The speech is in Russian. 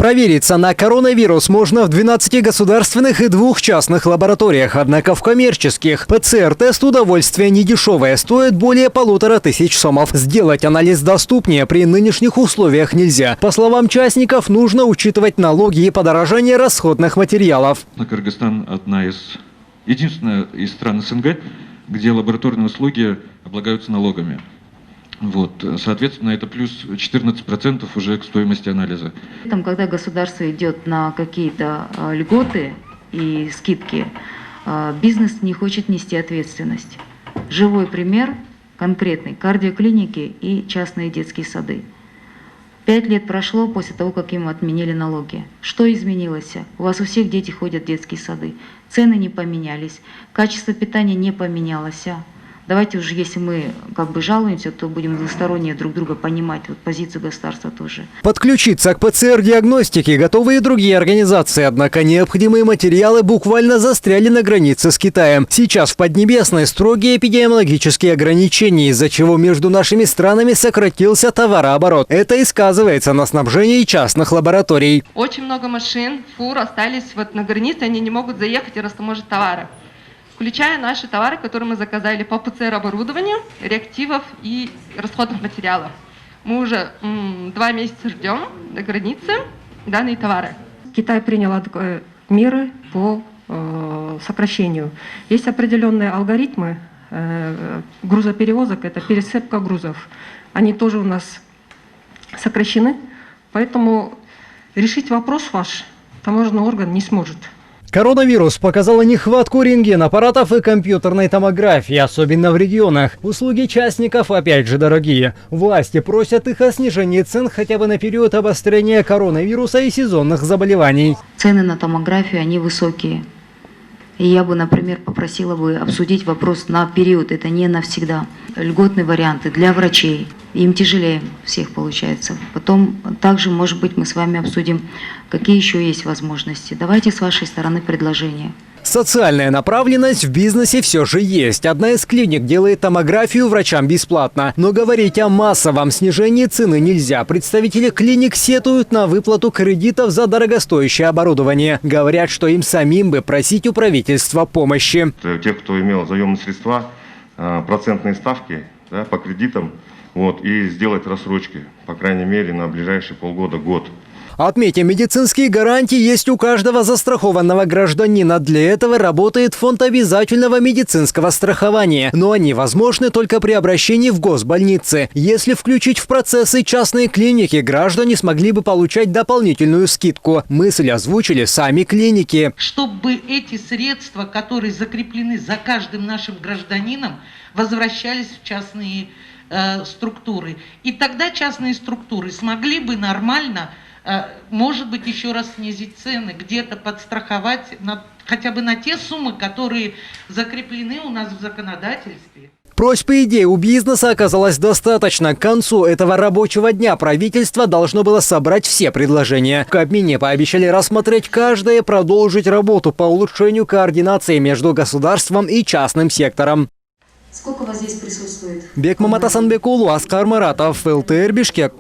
Провериться на коронавирус можно в 12 государственных и 2 частных лабораториях. Однако в коммерческих ПЦР-тест удовольствие недешевое, стоит более 1500 сомов. Сделать анализ доступнее при нынешних условиях нельзя. По словам частников, нужно учитывать налоги и подорожание расходных материалов. Кыргызстан единственная из стран СНГ, где лабораторные услуги облагаются налогами. Соответственно, это плюс 14% уже к стоимости анализа. Когда государство идет на какие-то льготы и скидки, бизнес не хочет нести ответственность. Живой пример конкретный – кардиоклиники и частные детские сады. 5 лет прошло после того, как им отменили налоги. Что изменилось? У вас у всех дети ходят в детские сады. Цены не поменялись, качество питания не поменялось. Давайте уже, если мы жалуемся, то будем двусторонне друг друга понимать, позицию государства тоже. Подключиться к ПЦР-диагностике готовы и другие организации, однако необходимые материалы буквально застряли на границе с Китаем. Сейчас в Поднебесной строгие эпидемиологические ограничения, из-за чего между нашими странами сократился товарооборот. Это и сказывается на снабжении частных лабораторий. Очень много машин, фур остались на границе, они не могут заехать и растаможить товары. Включая наши товары, которые мы заказали по ПЦР-оборудованию, реактивов и расходных материалов. Мы уже 2 месяца ждем до границы данные товары. Китай принял меры по сокращению. Есть определенные алгоритмы грузоперевозок, это пересыпка грузов. Они тоже у нас сокращены, поэтому решить вопрос ваш таможенный орган не сможет. Коронавирус показал нехватку рентген-аппаратов и компьютерной томографии, особенно в регионах. Услуги частников опять же дорогие. Власти просят их о снижении цен хотя бы на период обострения коронавируса и сезонных заболеваний. Цены на томографию, они высокие. И я бы, например, попросила обсудить вопрос на период, это не навсегда. Льготные варианты для врачей. Им тяжелее всех получается. Потом также, может быть, мы с вами обсудим, какие еще есть возможности. Давайте с вашей стороны предложения. Социальная направленность в бизнесе все же есть. Одна из клиник делает томографию врачам бесплатно. Но говорить о массовом снижении цены нельзя. Представители клиник сетуют на выплату кредитов за дорогостоящее оборудование. Говорят, что им самим бы просить у правительства помощи. Тех, кто имел заемные средства, процентные ставки по кредитам, и сделать рассрочки, по крайней мере, на ближайшие полгода-год. Отметим, медицинские гарантии есть у каждого застрахованного гражданина. Для этого работает фонд обязательного медицинского страхования. Но они возможны только при обращении в госбольницы. Если включить в процессы частные клиники, граждане смогли бы получать дополнительную скидку. Мысль озвучили сами клиники. Чтобы эти средства, которые закреплены за каждым нашим гражданином, возвращались в частные структуры. И тогда частные структуры смогли бы нормально, может быть, еще раз снизить цены, где-то подстраховать хотя бы на те суммы, которые закреплены у нас в законодательстве. Просьб и идей у бизнеса оказалось достаточно. К концу этого рабочего дня правительство должно было собрать все предложения. В Кабмине пообещали рассмотреть каждое и продолжить работу по улучшению координации между государством и частным сектором. Сколько вас здесь присутствует? Бекмамат Асанбекулу, Аскар Маратов, ЛТР Бишкек.